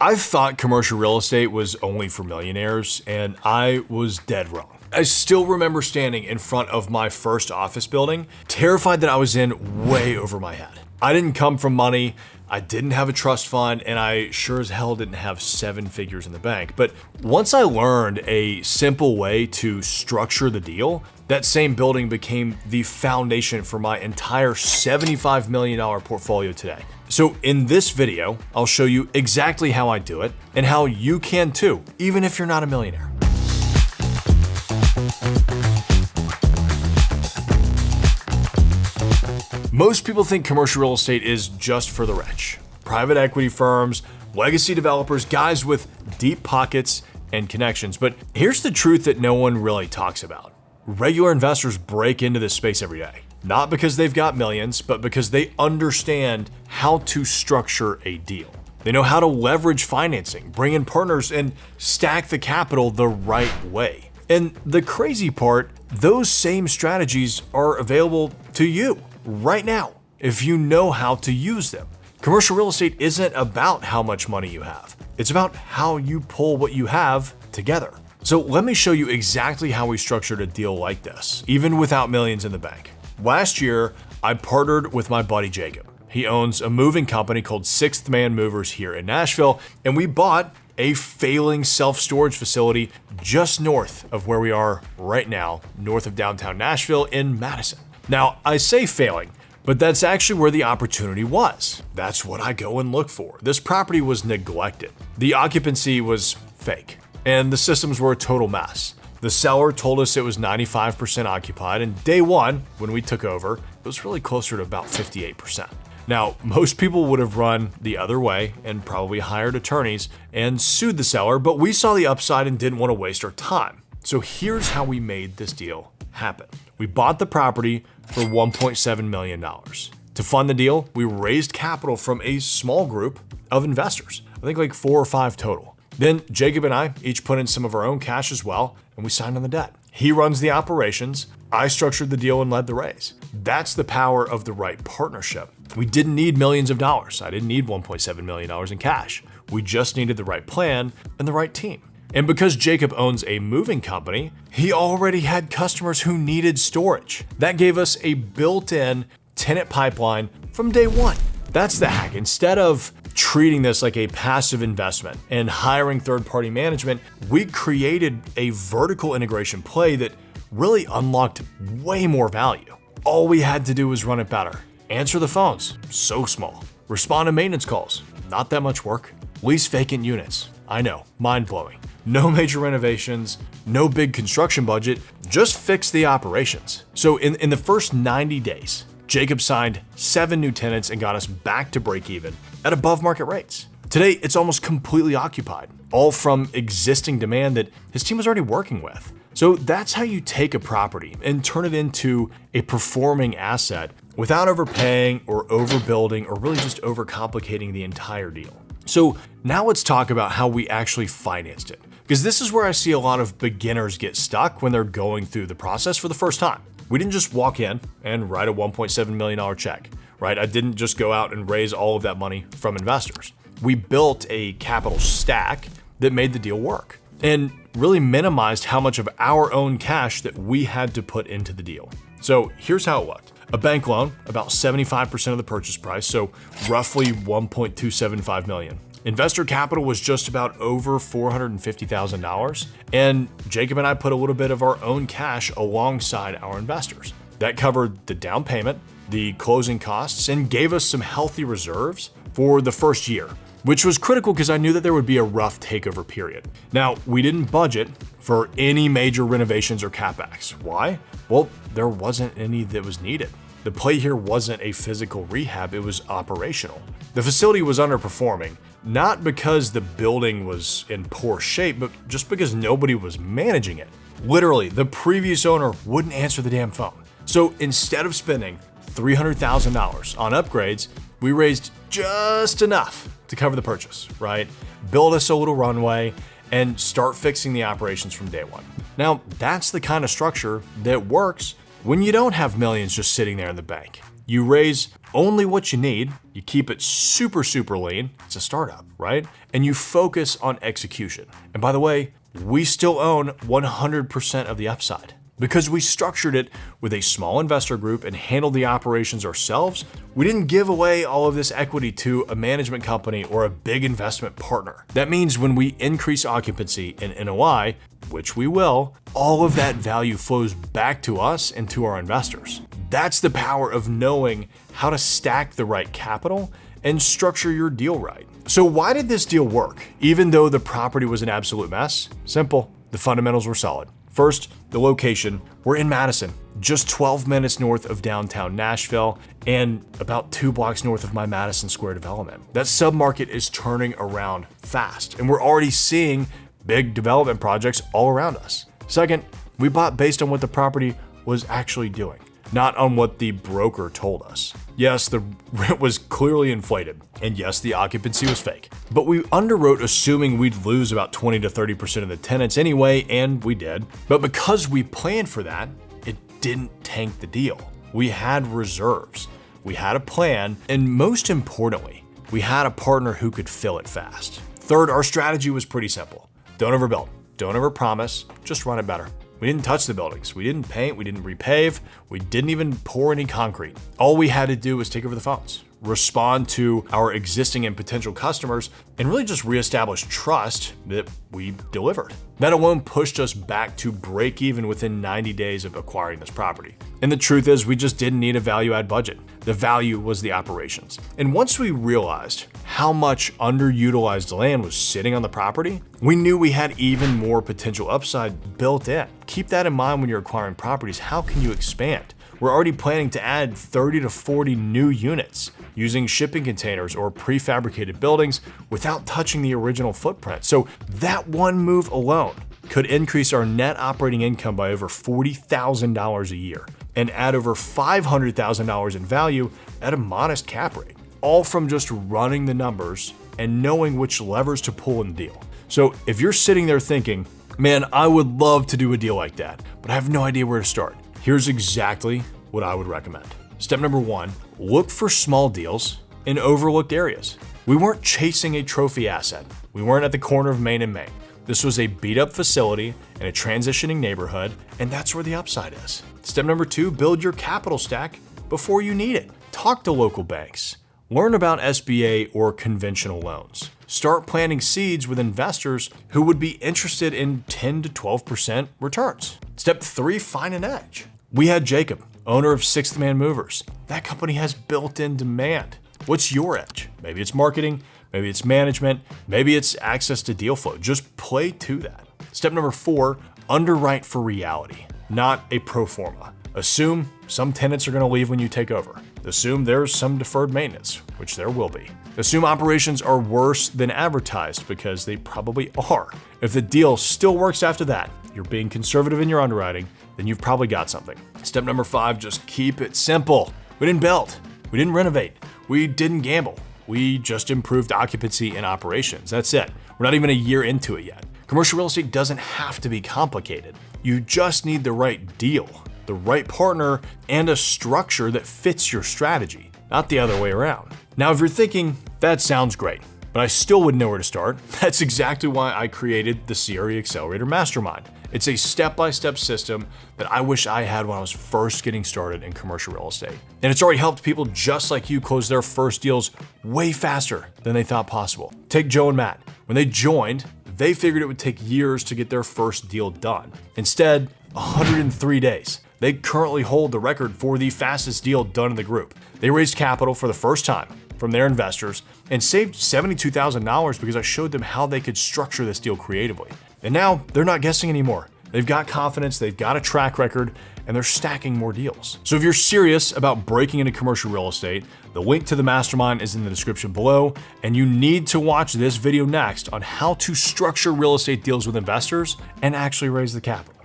I thought commercial real estate was only for millionaires, and I was dead wrong. I still remember standing in front of my first office building, terrified that I was in way over my head. I didn't come from money, I didn't have a trust fund, and I sure as hell didn't have 7 figures in the bank. But once I learned a simple way to structure the deal, that same building became the foundation for my entire $75 million portfolio today. So in this video, I'll show you exactly how I do it and how you can too, even if you're not a millionaire. Most people think commercial real estate is just for the rich. Private equity firms, legacy developers, guys with deep pockets and connections. But here's the truth that no one really talks about. Regular investors break into this space every day. Not because they've got millions, but because they understand how to structure a deal. They know how to leverage financing, bring in partners, and stack the capital the right way. And the crazy part, those same strategies are available to you right now if you know how to use them. Commercial real estate isn't about how much money you have. It's about how you pull what you have together. So let me show you exactly how we structured a deal like this, even without millions in the bank. Last year, I partnered with my buddy Jacob. He owns a moving company called Sixth Man Movers here in Nashville, and we bought a failing self-storage facility just north of where we are right now, north of downtown Nashville in Madison. Now, I say failing, but that's actually where the opportunity was. That's what I go and look for. This property was neglected. The occupancy was fake, and the systems were a total mess. The seller told us it was 95% occupied, and day one, when we took over, it was really closer to about 58%. Now, most people would have run the other way and probably hired attorneys and sued the seller, but we saw the upside and didn't want to waste our time. So here's how we made this deal happen. We bought the property for $1.7 million. To fund the deal, we raised capital from a small group of investors, I think like 4 or 5 total. Then Jacob and I each put in some of our own cash as well, and we signed on the debt. He runs the operations, I structured the deal and led the raise. That's the power of the right partnership. We didn't need millions of dollars. I didn't need $1.7 million in cash. We just needed the right plan and the right team. And because Jacob owns a moving company, he already had customers who needed storage. That gave us a built-in tenant pipeline from day one. That's the hack. Instead of treating this like a passive investment and hiring third-party management, we created a vertical integration play that really unlocked way more value. All we had to do was run it better. Answer the phones, so small. Respond to maintenance calls, not that much work. Lease vacant units, I know, mind-blowing. No major renovations, no big construction budget, just fix the operations. So in the first 90 days, Jacob signed 7 new tenants and got us back to break even at above market rates. Today, it's almost completely occupied, all from existing demand that his team was already working with. So that's how you take a property and turn it into a performing asset without overpaying or overbuilding or really just overcomplicating the entire deal. So now let's talk about how we actually financed it, because this is where I see a lot of beginners get stuck when they're going through the process for the first time. We didn't just walk in and write a $1.7 million check, right? I didn't just go out and raise all of that money from investors. We built a capital stack that made the deal work and really minimized how much of our own cash that we had to put into the deal. So here's how it looked. A bank loan, about 75% of the purchase price, so roughly $1.275 million. Investor capital was just about over $450,000, and Jacob and I put a little bit of our own cash alongside our investors. That covered the down payment, the closing costs, and gave us some healthy reserves for the first year, which was critical because I knew that there would be a rough takeover period. Now, we didn't budget for any major renovations or CapEx. Why? Well, there wasn't any that was needed. The play here wasn't a physical rehab, it was operational. The facility was underperforming, not because the building was in poor shape, but just because nobody was managing it. Literally, the previous owner wouldn't answer the damn phone. So instead of spending $300,000 on upgrades, we raised just enough to cover the purchase, right? Build us a little runway and start fixing the operations from day one. Now, that's the kind of structure that works when you don't have millions just sitting there in the bank. You raise only what you need, you keep it super, super lean. It's a startup, right? And you focus on execution. And by the way, we still own 100% of the upside. Because we structured it with a small investor group and handled the operations ourselves, we didn't give away all of this equity to a management company or a big investment partner. That means when we increase occupancy and NOI, which we will, all of that value flows back to us and to our investors. That's the power of knowing how to stack the right capital and structure your deal right. So why did this deal work, even though the property was an absolute mess? Simple, the fundamentals were solid. First, the location. We're in Madison, just 12 minutes north of downtown Nashville and about 2 blocks north of my Madison Square development. That submarket is turning around fast, and we're already seeing big development projects all around us. Second, we bought based on what the property was actually doing, not on what the broker told us. Yes, the rent was clearly inflated, and yes, the occupancy was fake. But we underwrote assuming we'd lose about 20 to 30% of the tenants anyway, and we did. But because we planned for that, it didn't tank the deal. We had reserves, we had a plan, and most importantly, we had a partner who could fill it fast. Third, our strategy was pretty simple. Don't overbuild, don't overpromise, just run it better. We didn't touch the buildings. We didn't paint. We didn't repave. We didn't even pour any concrete. All we had to do was take over the phones, respond to our existing and potential customers, and really just reestablish trust that we delivered. That alone pushed us back to break even within 90 days of acquiring this property. And the truth is, we just didn't need a value add budget. The value was the operations. And once we realized how much underutilized land was sitting on the property, we knew we had even more potential upside built in. Keep that in mind when you're acquiring properties. How can you expand? We're already planning to add 30 to 40 new units using shipping containers or prefabricated buildings without touching the original footprint. So that one move alone could increase our net operating income by over $40,000 a year and add over $500,000 in value at a modest cap rate, all from just running the numbers and knowing which levers to pull in the deal. So if you're sitting there thinking, man, I would love to do a deal like that, but I have no idea where to start, here's exactly what I would recommend. Step number 1, look for small deals in overlooked areas. We weren't chasing a trophy asset. We weren't at the corner of Main and Main. This was a beat-up facility in a transitioning neighborhood, and that's where the upside is. Step number 2, build your capital stack before you need it. Talk to local banks. Learn about SBA or conventional loans. Start planting seeds with investors who would be interested in 10 to 12% returns. Step 3, find an edge. We had Jacob, owner of Sixth Man Movers. That company has built-in demand. What's your edge? Maybe it's marketing, maybe it's management, maybe it's access to deal flow. Just play to that. Step number 4, underwrite for reality, not a pro forma. Assume some tenants are going to leave when you take over. Assume there's some deferred maintenance, which there will be. Assume operations are worse than advertised, because they probably are. If the deal still works after that, you're being conservative in your underwriting, then you've probably got something. Step number 5, just keep it simple. We didn't build, we didn't renovate, we didn't gamble. We just improved occupancy and operations. That's it. We're not even a year into it yet. Commercial real estate doesn't have to be complicated. You just need the right deal, the right partner, and a structure that fits your strategy, not the other way around. Now, if you're thinking, that sounds great, but I still wouldn't know where to start, that's exactly why I created the CRE Accelerator Mastermind. It's a step-by-step system that I wish I had when I was first getting started in commercial real estate. And it's already helped people just like you close their first deals way faster than they thought possible. Take Joe and Matt. When they joined, they figured it would take years to get their first deal done. Instead, 103 days. They currently hold the record for the fastest deal done in the group. They raised capital for the first time from their investors and saved $72,000 because I showed them how they could structure this deal creatively. And now they're not guessing anymore. They've got confidence, they've got a track record, and they're stacking more deals. So if you're serious about breaking into commercial real estate, the link to the mastermind is in the description below, and you need to watch this video next on how to structure real estate deals with investors and actually raise the capital.